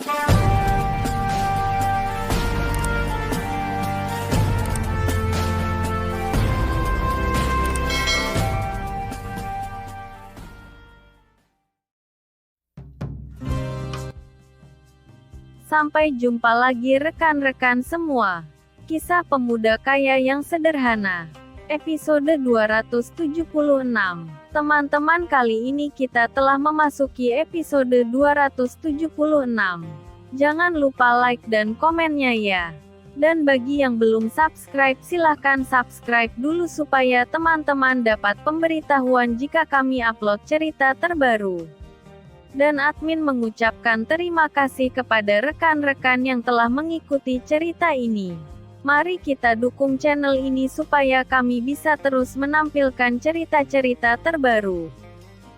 Sampai jumpa lagi rekan-rekan semua. Kisah pemuda kaya yang sederhana. Episode 276. Teman-teman, kali ini kita telah memasuki episode 276. Jangan lupa like dan komennya ya. Dan bagi yang belum subscribe, silahkan subscribe dulu supaya teman-teman dapat pemberitahuan jika kami upload cerita terbaru. Dan admin mengucapkan terima kasih kepada rekan-rekan yang telah mengikuti cerita ini. Mari kita dukung channel ini supaya kami bisa terus menampilkan cerita-cerita terbaru.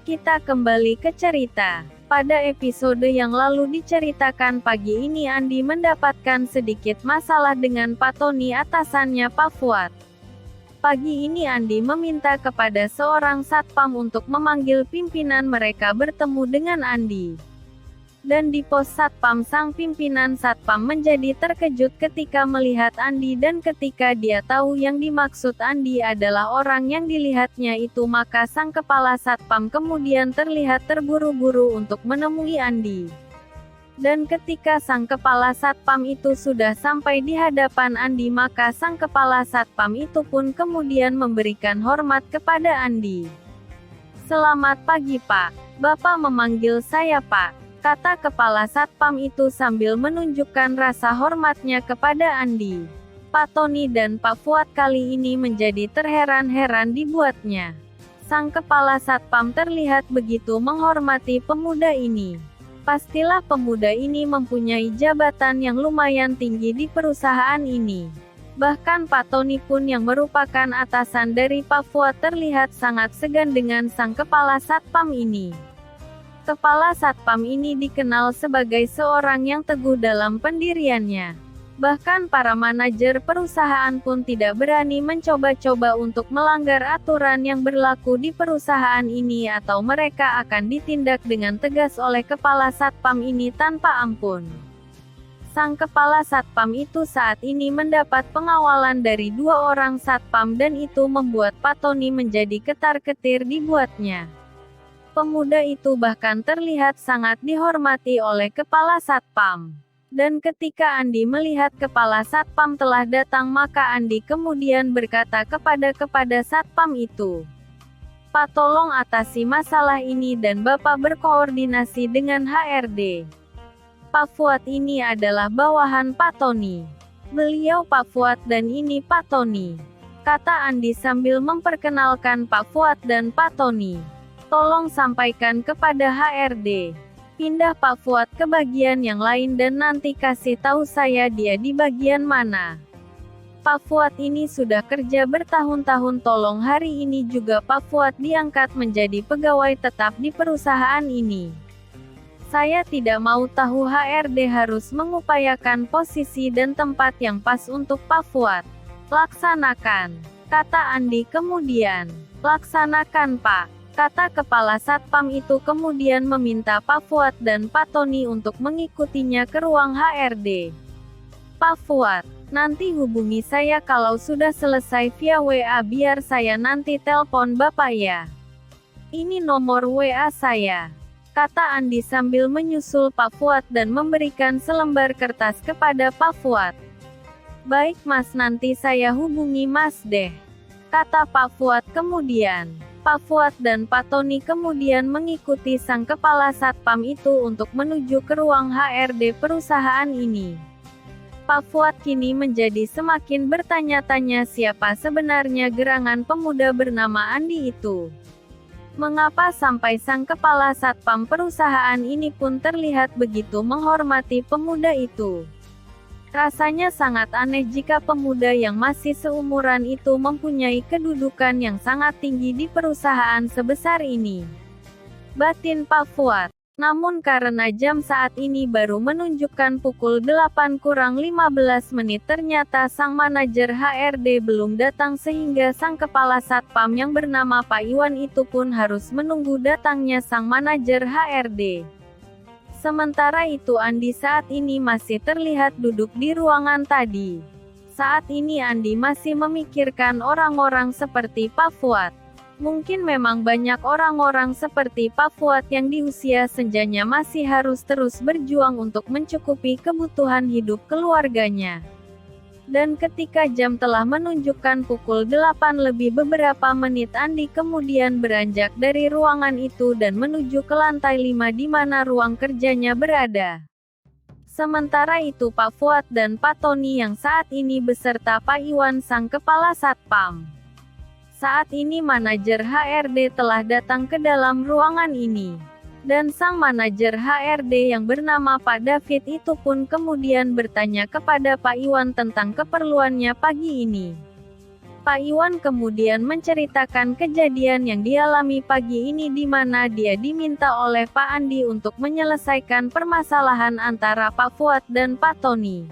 Kita kembali ke cerita. Pada episode yang lalu diceritakan pagi ini Andi mendapatkan sedikit masalah dengan Pak Tony, atasannya Pak Fuad. Pagi ini Andi meminta kepada seorang satpam untuk memanggil pimpinan mereka bertemu dengan Andi. Dan di pos satpam, sang pimpinan satpam menjadi terkejut ketika melihat Andi, dan ketika dia tahu yang dimaksud Andi adalah orang yang dilihatnya itu, maka sang kepala satpam kemudian terlihat terburu-buru untuk menemui Andi. Dan ketika sang kepala satpam itu sudah sampai di hadapan Andi, maka sang kepala satpam itu pun kemudian memberikan hormat kepada Andi. "Selamat pagi Pak. Bapak memanggil saya Pak," kata kepala satpam itu sambil menunjukkan rasa hormatnya kepada Andi. Pak Tony dan Pak Fuad kali ini menjadi terheran-heran dibuatnya. Sang kepala satpam terlihat begitu menghormati pemuda ini. Pastilah pemuda ini mempunyai jabatan yang lumayan tinggi di perusahaan ini. Bahkan Pak Tony pun yang merupakan atasan dari Pak Fuad terlihat sangat segan dengan sang kepala satpam ini. Kepala satpam ini dikenal sebagai seorang yang teguh dalam pendiriannya. Bahkan para manajer perusahaan pun tidak berani mencoba-coba untuk melanggar aturan yang berlaku di perusahaan ini, atau mereka akan ditindak dengan tegas oleh kepala satpam ini tanpa ampun. Sang kepala satpam itu saat ini mendapat pengawalan dari 2 orang satpam, dan itu membuat Pak Tony menjadi ketar-ketir dibuatnya. Pemuda itu bahkan terlihat sangat dihormati oleh kepala satpam. Dan ketika Andi melihat kepala satpam telah datang, maka Andi kemudian berkata kepada satpam itu, "Pak, tolong atasi masalah ini dan Bapak berkoordinasi dengan HRD. Pak Fuad ini adalah bawahan Pak Tony. Beliau Pak Fuad dan ini Pak Tony," kata Andi sambil memperkenalkan Pak Fuad dan Pak Tony. "Tolong sampaikan kepada HRD. Pindah Pak Fuad ke bagian yang lain dan nanti kasih tahu saya dia di bagian mana. Pak Fuad ini sudah kerja bertahun-tahun, tolong hari ini juga Pak Fuad diangkat menjadi pegawai tetap di perusahaan ini. Saya tidak mau tahu, HRD harus mengupayakan posisi dan tempat yang pas untuk Pak Fuad. Laksanakan," kata Andi kemudian. "Laksanakan Pak," kata kepala satpam itu kemudian meminta Pak Fuad dan Pak Tony untuk mengikutinya ke ruang HRD. "Pak Fuad, nanti hubungi saya kalau sudah selesai via WA biar saya nanti telepon Bapak ya. Ini nomor WA saya," kata Andi sambil menyusul Pak Fuad dan memberikan selembar kertas kepada Pak Fuad. "Baik Mas, nanti saya hubungi Mas deh," kata Pak Fuad kemudian. Pak Fuad dan Pak Tony kemudian mengikuti sang kepala satpam itu untuk menuju ke ruang HRD perusahaan ini. Pak Fuad kini menjadi semakin bertanya-tanya siapa sebenarnya gerangan pemuda bernama Andi itu. Mengapa sampai sang kepala satpam perusahaan ini pun terlihat begitu menghormati pemuda itu? Rasanya sangat aneh jika pemuda yang masih seumuran itu mempunyai kedudukan yang sangat tinggi di perusahaan sebesar ini. Batin Pak Fuad. Namun karena jam saat ini baru menunjukkan pukul 8:15, ternyata sang manajer HRD belum datang sehingga sang kepala satpam yang bernama Pak Iwan itu pun harus menunggu datangnya sang manajer HRD. Sementara itu Andi saat ini masih terlihat duduk di ruangan tadi. Saat ini Andi masih memikirkan orang-orang seperti Pak Fuad. Mungkin memang banyak orang-orang seperti Pak Fuad yang di usia senjanya masih harus terus berjuang untuk mencukupi kebutuhan hidup keluarganya. Dan ketika jam telah menunjukkan pukul 8 lebih beberapa menit Andi kemudian beranjak dari ruangan itu dan menuju ke lantai 5 di mana ruang kerjanya berada. Sementara itu Pak Fuad dan Pak Tony yang saat ini beserta Pak Iwan sang kepala satpam. Saat ini manajer HRD telah datang ke dalam ruangan ini. Dan sang manajer HRD yang bernama Pak David itu pun kemudian bertanya kepada Pak Iwan tentang keperluannya pagi ini. Pak Iwan kemudian menceritakan kejadian yang dialami pagi ini di mana dia diminta oleh Pak Andi untuk menyelesaikan permasalahan antara Pak Fuad dan Pak Tony.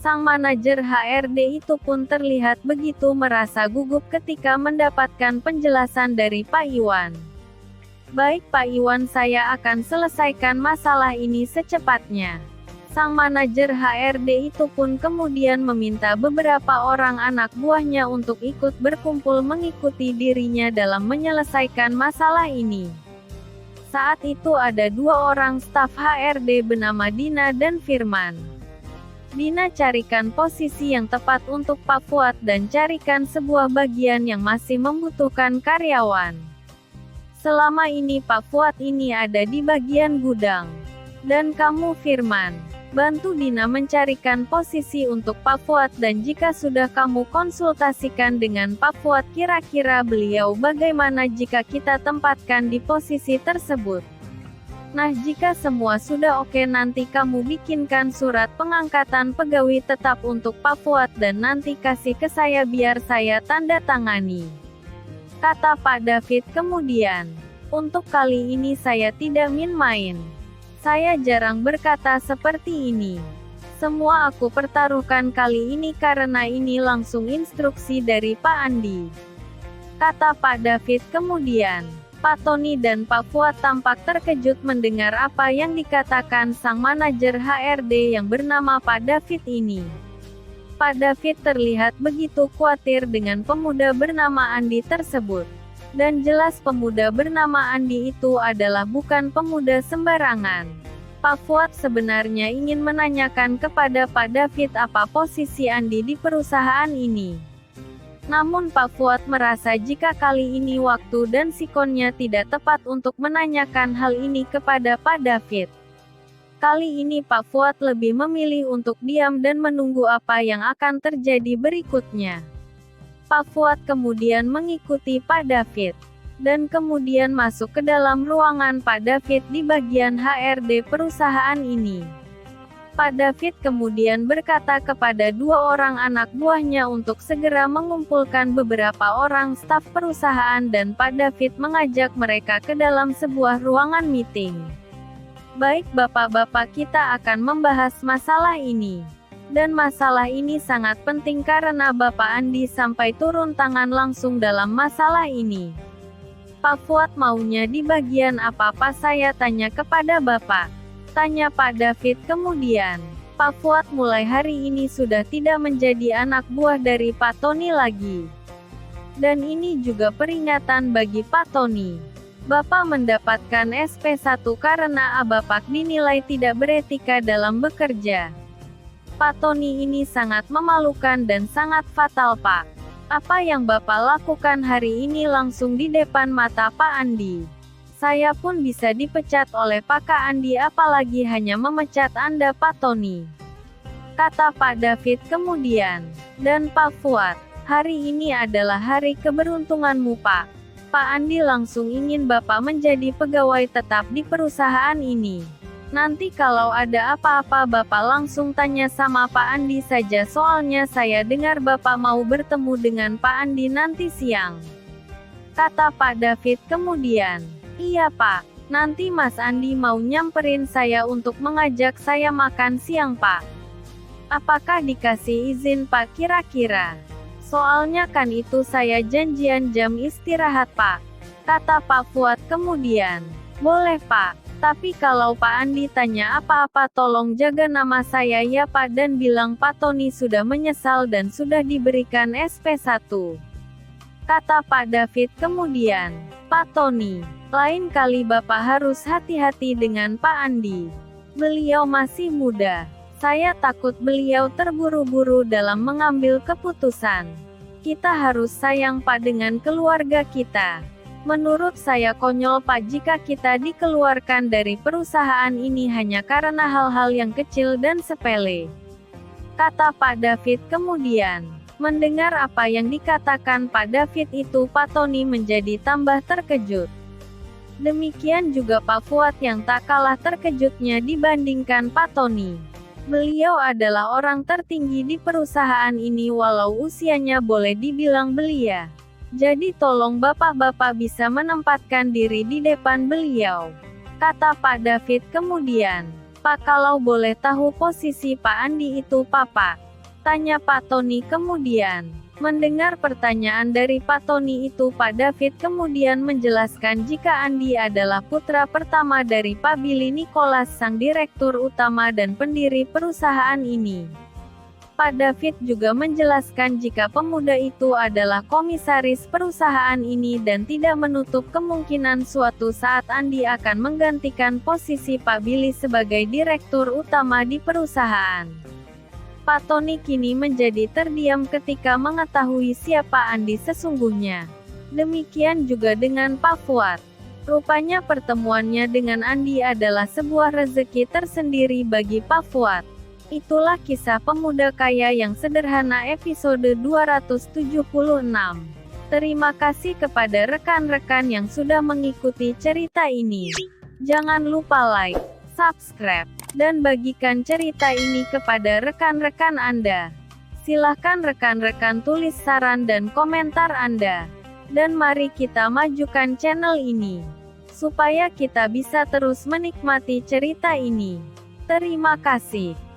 Sang manajer HRD itu pun terlihat begitu merasa gugup ketika mendapatkan penjelasan dari Pak Iwan. Baik Pak Iwan, saya akan selesaikan masalah ini secepatnya. Sang manajer HRD itu pun kemudian meminta beberapa orang anak buahnya untuk ikut berkumpul mengikuti dirinya dalam menyelesaikan masalah ini. Saat itu ada dua orang staf HRD bernama Dina dan Firman. Dina, carikan posisi yang tepat untuk Pak Fuad dan carikan sebuah bagian yang masih membutuhkan karyawan. Selama ini Pak Fuad ini ada di bagian gudang. Dan kamu Firman, bantu Dina mencarikan posisi untuk Pak Fuad dan jika sudah kamu konsultasikan dengan Pak Fuad kira-kira beliau bagaimana jika kita tempatkan di posisi tersebut. Nah jika semua sudah oke nanti kamu bikinkan surat pengangkatan pegawai tetap untuk Pak Fuad dan nanti kasih ke saya biar saya tanda tangani. Kata Pak David kemudian. Untuk kali ini saya tidak main-main. Saya jarang berkata seperti ini. Semua aku pertaruhkan kali ini karena ini langsung instruksi dari Pak Andi. Kata Pak David kemudian. Pak Tony dan Pak Fuad tampak terkejut mendengar apa yang dikatakan sang manajer HRD yang bernama Pak David ini. Pak David terlihat begitu khawatir dengan pemuda bernama Andi tersebut. Dan jelas pemuda bernama Andi itu adalah bukan pemuda sembarangan. Pak Fuad sebenarnya ingin menanyakan kepada Pak David apa posisi Andi di perusahaan ini. Namun Pak Fuad merasa jika kali ini waktu dan sikonnya tidak tepat untuk menanyakan hal ini kepada Pak David. Kali ini Pak Fuad lebih memilih untuk diam dan menunggu apa yang akan terjadi berikutnya. Pak Fuad kemudian mengikuti Pak David. Dan kemudian masuk ke dalam ruangan Pak David di bagian HRD perusahaan ini. Pak David kemudian berkata kepada dua orang anak buahnya untuk segera mengumpulkan beberapa orang staf perusahaan dan Pak David mengajak mereka ke dalam sebuah ruangan meeting. Baik bapak-bapak, kita akan membahas masalah ini. Dan masalah ini sangat penting karena Bapak Andi sampai turun tangan langsung dalam masalah ini. Pak Fuad maunya di bagian apa-apa saya tanya kepada Bapak? Tanya Pak David kemudian. Pak Fuad mulai hari ini sudah tidak menjadi anak buah dari Pak Tony lagi. Dan ini juga peringatan bagi Pak Tony. Bapak mendapatkan SP1 karena Bapak dinilai tidak beretika dalam bekerja. Pak Tony ini sangat memalukan dan sangat fatal Pak. Apa yang Bapak lakukan hari ini langsung di depan mata Pak Andi. Saya pun bisa dipecat oleh Pak Andi apalagi hanya memecat Anda Pak Tony. Kata Pak David kemudian. Dan Pak Fuad, hari ini adalah hari keberuntunganmu Pak. Pak Andi langsung ingin Bapak menjadi pegawai tetap di perusahaan ini. Nanti kalau ada apa-apa Bapak langsung tanya sama Pak Andi saja soalnya saya dengar Bapak mau bertemu dengan Pak Andi nanti siang. Kata Pak David kemudian. Iya Pak, nanti Mas Andi mau nyamperin saya untuk mengajak saya makan siang Pak. Apakah dikasih izin Pak kira-kira? Soalnya kan itu saya janjian jam istirahat Pak. Kata Pak Fuad kemudian. Boleh Pak, Tapi kalau Pak Andi tanya apa-apa tolong jaga nama saya ya Pak dan bilang Pak Tony sudah menyesal dan sudah diberikan SP1. Kata Pak David kemudian. Pak Tony, lain kali Bapak harus hati-hati dengan Pak Andi. Beliau masih muda. Saya takut beliau terburu-buru dalam mengambil keputusan. Kita harus sayang Pak dengan keluarga kita. Menurut saya konyol Pak jika kita dikeluarkan dari perusahaan ini hanya karena hal-hal yang kecil dan sepele. Kata Pak David kemudian. Mendengar apa yang dikatakan Pak David itu Pak Tony menjadi tambah terkejut. Demikian juga Pak Fuad yang tak kalah terkejutnya dibandingkan Pak Tony. Beliau adalah orang tertinggi di perusahaan ini walau usianya boleh dibilang belia. Jadi tolong bapak-bapak bisa menempatkan diri di depan beliau. Kata Pak David kemudian. Pak kalau boleh tahu posisi Pak Andi itu Pak? Tanya Pak Tony kemudian. Mendengar pertanyaan dari Pak Tony itu Pak David kemudian menjelaskan jika Andi adalah putra pertama dari Pak Billy Nicholas sang direktur utama dan pendiri perusahaan ini. Pak David juga menjelaskan jika pemuda itu adalah komisaris perusahaan ini dan tidak menutup kemungkinan suatu saat Andi akan menggantikan posisi Pak Billy sebagai direktur utama di perusahaan. Pak Tony kini menjadi terdiam ketika mengetahui siapa Andi sesungguhnya. Demikian juga dengan Pak Fuad. Rupanya pertemuannya dengan Andi adalah sebuah rezeki tersendiri bagi Pak Fuad. Itulah kisah pemuda kaya yang sederhana episode 276. Terima kasih kepada rekan-rekan yang sudah mengikuti cerita ini. Jangan lupa like, subscribe, dan bagikan cerita ini kepada rekan-rekan Anda. Silahkan rekan-rekan tulis saran dan komentar Anda. Dan mari kita majukan channel ini, supaya kita bisa terus menikmati cerita ini. Terima kasih.